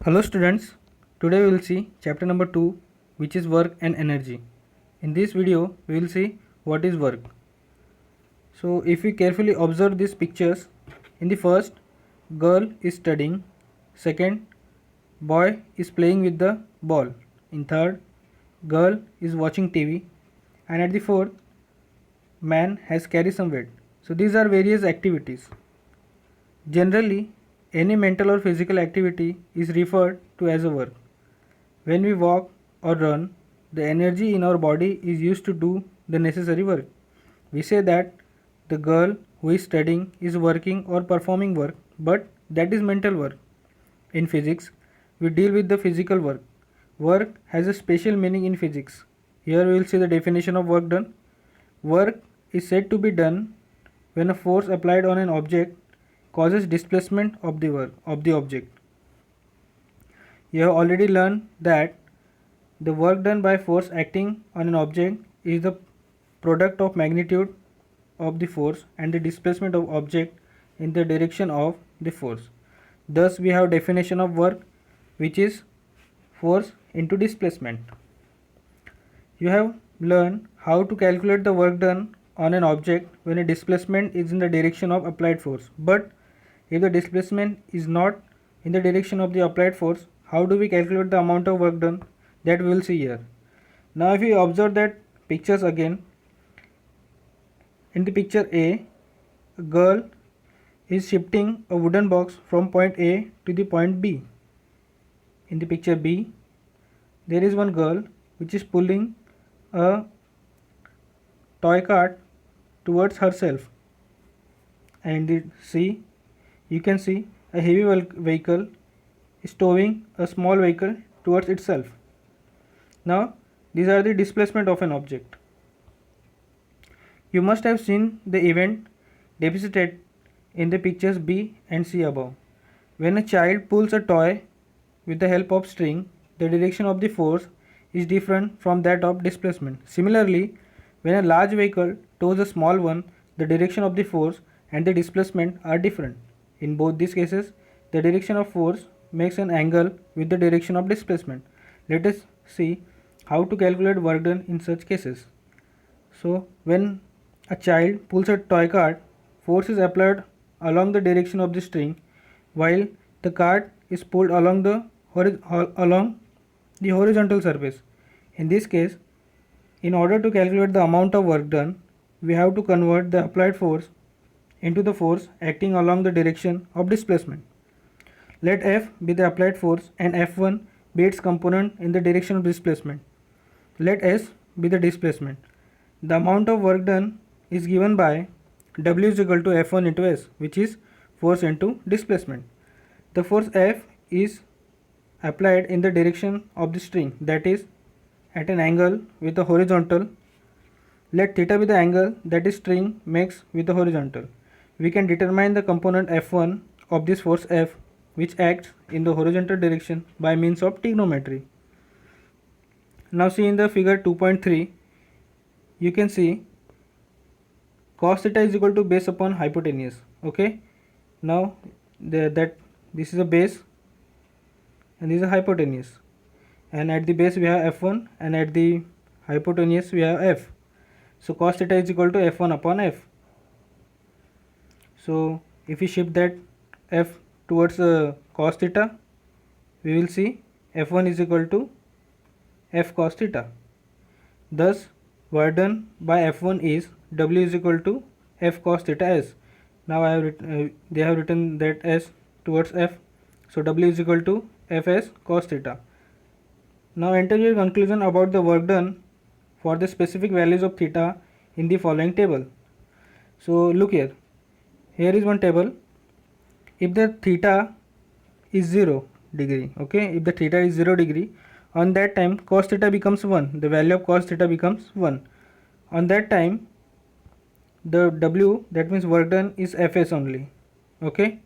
Hello students, today we will see chapter number 2, which is work and energy. In this video we will see what is work. So if we carefully observe these pictures, in the first, girl is studying, second, boy is playing with the ball, in third, girl is watching TV, and at the fourth, man has carried some weight. So these are various activities. Generally, any mental or physical activity is referred to as a work. When we walk or run, the energy in our body is used to do the necessary work. We say that the girl who is studying is working or performing work, but that is mental work. In physics, we deal with the physical work. Work has a special meaning in physics. Here we will see the definition of work done. Work is said to be done when a force applied on an object causes displacement of the object. You have already learned that the work done by force acting on an object is the product of magnitude of the force and the displacement of object in the direction of the force. Thus we have definition of work, which is force into displacement. You have learned how to calculate the work done on an object when a displacement is in the direction of applied force. But if the displacement is not in the direction of the applied force, how do we calculate the amount of work done? That we will see here. Now if we observe that pictures again, in the picture A, a girl is shifting a wooden box from point A to the point B. In the picture B, there is one girl which is pulling a toy cart towards herself. And in the C, you can see a heavy vehicle is towing a small vehicle towards itself. Now, these are the displacement of an object. You must have seen the event depicted in the pictures B and C above. When a child pulls a toy with the help of string, the direction of the force is different from that of displacement. Similarly, when a large vehicle tows a small one, the direction of the force and the displacement are different. In both these cases, the direction of force makes an angle with the direction of displacement. Let us see how to calculate work done in such cases. So, when a child pulls a toy cart, force is applied along the direction of the string, while the cart is pulled along the horizontal surface. In this case, in order to calculate the amount of work done, we have to convert the applied force into the force acting along the direction of displacement. Let F be the applied force and F1 be its component in the direction of displacement. Let S be the displacement. The amount of work done is given by W is equal to F1 into S, which is force into displacement. The force F is applied in the direction of the string, that is at an angle with the horizontal. Let theta be the angle that the string makes with the horizontal. We can determine the component F1 of this force F, which acts in the horizontal direction by means of trigonometry. Now see in the figure 2.3, you can see cos theta is equal to base upon hypotenuse. Okay, now this is a base and this is a hypotenuse, and at the base we have F1 and at the hypotenuse we have F. So cos theta is equal to F1 upon F. So if we shift that F towards cos theta, we will see F1 is equal to F cos theta. Thus work done by F1 is W is equal to F cos theta S. Now they have written that S towards F, so W is equal to Fs cos theta. Now enter your conclusion about the work done for the specific values of theta in the following table. So look here. Here is one table. If the theta is 0 degree, okay, if the theta is 0 degree, on that time cos theta becomes 1. The value of cos theta becomes 1. On that time, the W, that means work done, is Fs only. Okay.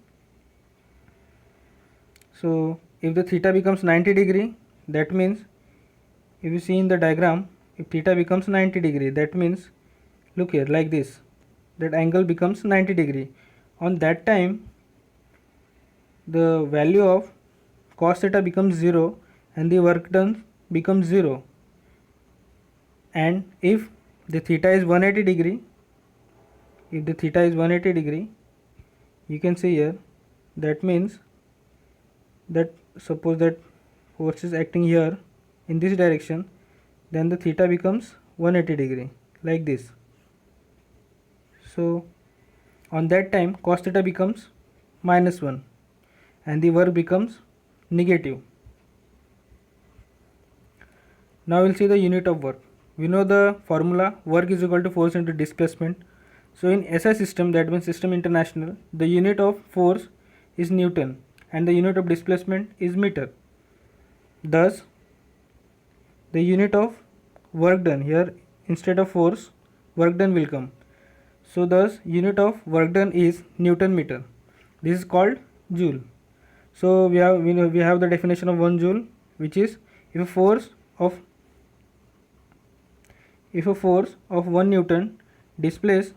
So if the theta becomes 90 degree, that means, if you see in the diagram, if theta becomes 90 degree, that means, look here, like this, that angle becomes 90 degree. On that time, the value of cos theta becomes 0 and the work done becomes 0. And if the theta is 180 degree, if the theta is 180 degree, you can see here, that means that suppose that force is acting here in this direction, then the theta becomes 180 degree like this. So on that time cos theta becomes -1 and the work becomes negative. Now we'll see the unit of work. We know the formula, work is equal to force into displacement. So in SI system, that means System International, the unit of force is Newton and the unit of displacement is meter. Thus the unit of work done, here instead of force, work done will come. So thus unit of work done is Newton meter. This is called joule. So we have the definition of 1 joule, which is if a force of 1 Newton displaces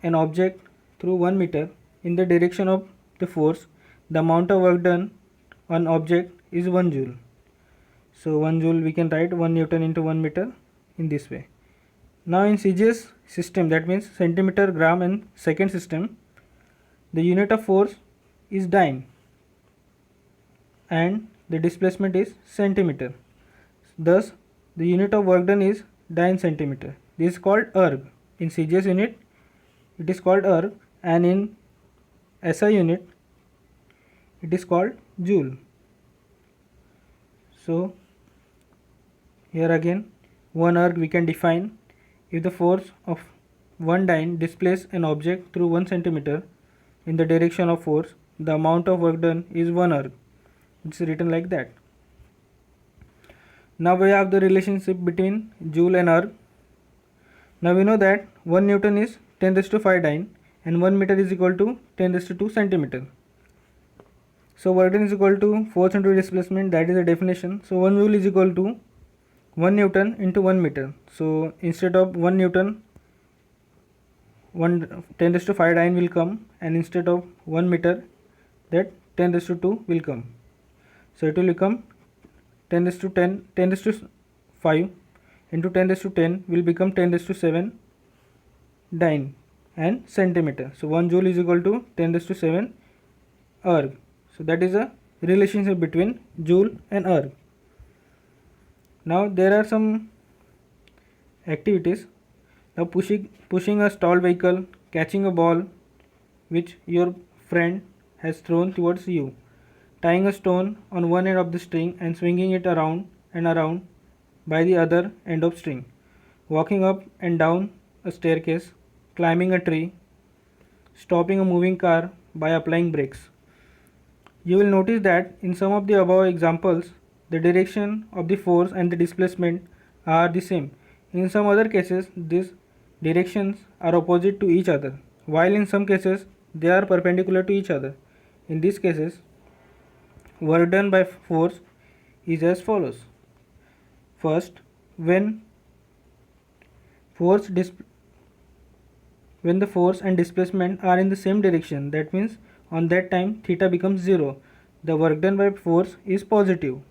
an object through 1 meter in the direction of the force, the amount of work done on object is 1 joule. So 1 joule we can write 1 Newton into 1 meter in this way. Now in CGS system, that means centimeter, gram and second system, the unit of force is dyne and the displacement is centimeter. Thus the unit of work done is dyne centimeter. This is called erg. In CGS unit it is called erg, and in SI unit it is called joule. So here again 1 erg we can define. If the force of 1 dyne displaces an object through 1 centimeter in the direction of force, the amount of work done is 1 erg. It's written like that. Now we have the relationship between joule and erg. Now we know that 1 Newton is 10⁵ dyne and 1 meter is equal to 10⁵ centimeter. So work done is equal to force into displacement, that is the definition. So 1 joule is equal to 1 Newton into 1 meter. So instead of 1 Newton, 10⁵ dyne will come, and instead of 1 meter, that 10⁵ will come. So it will become 10⁵ into 10⁵ will become 10⁵ dyne and centimeter. So 1 joule is equal to 10⁵ erg. So that is a relationship between joule and erg. Now there are some activities. Now pushing a stalled vehicle, catching a ball which your friend has thrown towards you, tying a stone on one end of the string and swinging it around and around by the other end of string, walking up and down a staircase, climbing a tree, stopping a moving car by applying brakes. You will notice that in some of the above examples, the direction of the force and the displacement are the same. In some other cases, these directions are opposite to each other, while in some cases they are perpendicular to each other. In these cases, work done by force is as follows. First, when the force and displacement are in the same direction, that means on that time theta becomes 0, the work done by force is positive.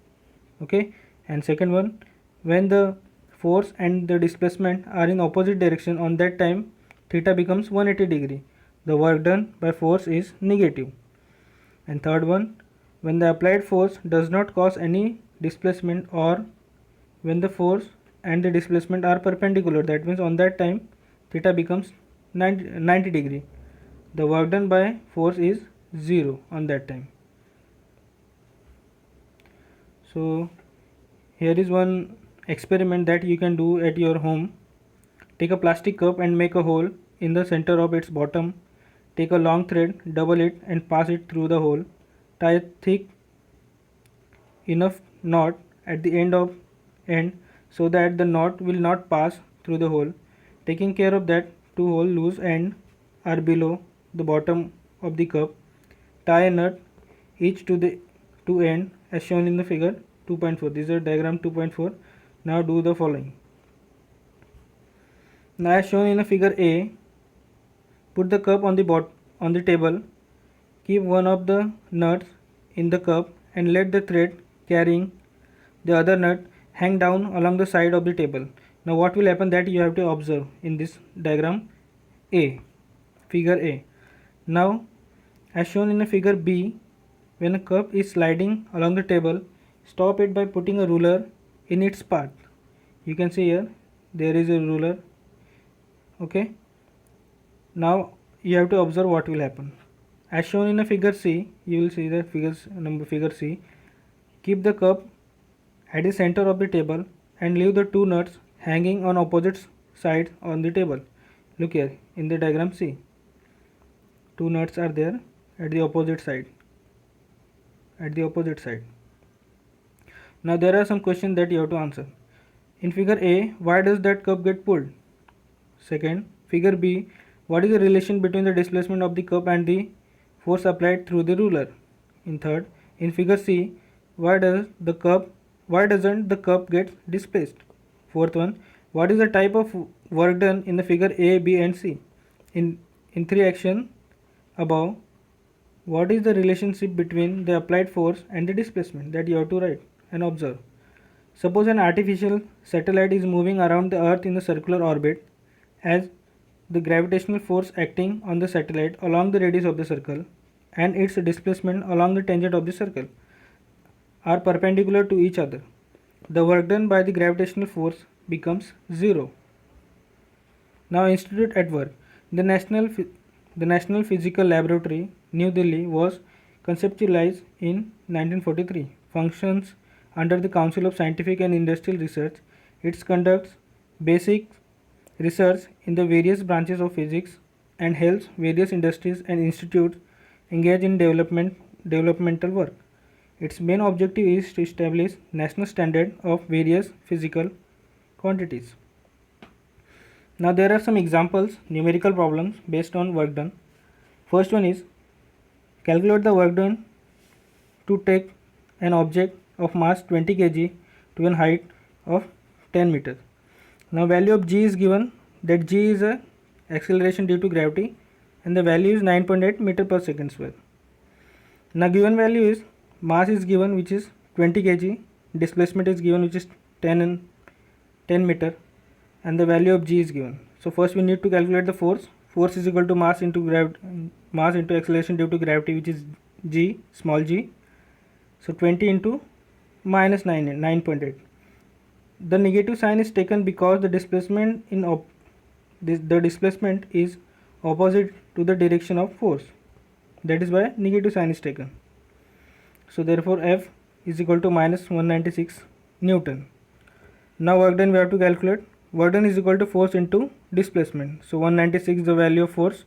Okay, and second one, when the force and the displacement are in opposite direction, on that time theta becomes 180 degree, the work done by force is negative. And third one, when the applied force does not cause any displacement, or when the force and the displacement are perpendicular, that means on that time theta becomes 90 degree, the work done by force is 0 on that time. So here is one experiment that you can do at your home. Take a plastic cup and make a hole in the center of its bottom. Take a long thread, double it and pass it through the hole. Tie a thick enough knot at the end so that the knot will not pass through the hole, taking care of that two hole loose ends are below the bottom of the cup. Tie a nut each to the two end as shown in the figure 2.4. This is a diagram 2.4. Now do the following. Now as shown in the figure A, put the cup on the table, keep one of the nuts in the cup and let the thread carrying the other nut hang down along the side of the table. Now what will happen, that you have to observe in this diagram A, figure A. Now as shown in the figure B, when a cup is sliding along the table, stop it by putting a ruler in its path. You can see here there is a ruler. Okay. Now you have to observe what will happen. As shown in the figure C, you will see the figure C. Keep the cup at the center of the table and leave the two nuts hanging on opposite sides on the table. Look here in the diagram C. Two nuts are there at the opposite side. Now there are some questions that you have to answer. In figure A, why does that cup get pulled? Second, figure B, what is the relation between the displacement of the cup and the force applied through the ruler? In third, in figure C, why doesn't the cup get displaced? Fourth one, what is the type of work done in the figure A, B and C? In three action above, what is the relationship between the applied force and the displacement? That you have to write and observe. Suppose an artificial satellite is moving around the earth in a circular orbit, as the gravitational force acting on the satellite along the radius of the circle and its displacement along the tangent of the circle are perpendicular to each other. The work done by the gravitational force becomes 0. Now institute at work. The National Physical Laboratory, New Delhi, was conceptualized in 1943. Functions under the Council of Scientific and Industrial Research. It conducts basic research in the various branches of physics and helps various industries and institutes engage in developmental work. Its main objective is to establish national standard of various physical quantities. Now there are some examples, numerical problems based on work done. First one is, calculate the work done to take an object of mass 20 kg to a height of 10 meters. Now value of g is given, that g is a acceleration due to gravity and the value is 9.8 meter per second square. Now given value is, mass is given which is 20 kg, displacement is given which is 10 meter and the value of g is given. So first we need to calculate the force. Force is equal to mass into acceleration due to gravity, which is g, small g. So 20 into minus 9.8. The negative sign is taken because the displacement is opposite to the direction of force. That is why negative sign is taken. So therefore F is equal to minus 196 Newton. Now work done we have to calculate. Work done is equal to force into displacement. So 196 is the value of force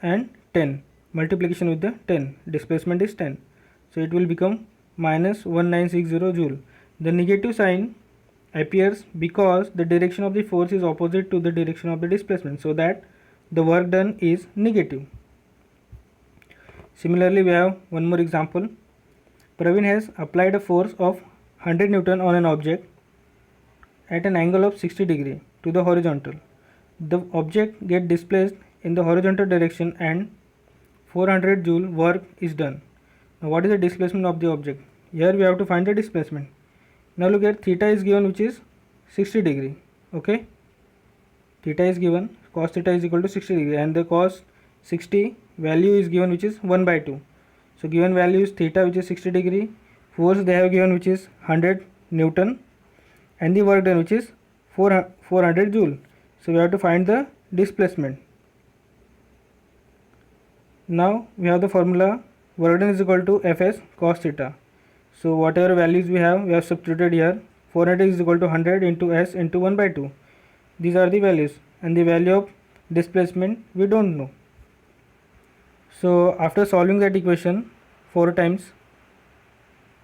and 10 multiplication with the 10. Displacement is 10. So it will become minus 1960 joule. The negative sign appears because the direction of the force is opposite to the direction of the displacement, so that the work done is negative. Similarly, we have one more example. Praveen has applied a force of 100 Newton on an object at an angle of 60 degree to the horizontal. The object gets displaced in the horizontal direction and 400 joule work is done. Now what is the displacement of the object? Here we have to find the displacement. Now look at theta is given which is 60 degree. Okay, theta is given, cos theta is equal to 60 degree and the cos 60 value is given which is 1 by 2. So given value is theta which is 60 degree, force they have given which is 100 Newton and the work done which is 400 joule. So we have to find the displacement. Now we have the formula, work done is equal to Fs cos theta. So whatever values we have substituted here. 400 is equal to 100 into S into 1 by 2. These are the values and the value of displacement we don't know. So after solving that equation 4 times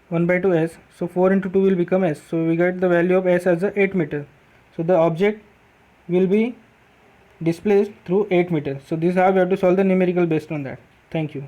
1 by 2 S, so 4 into 2 will become S. So we get the value of S as a 8 meter. So the object will be displaced through 8 meters. So this is how we have to solve the numerical based on that. Thank you.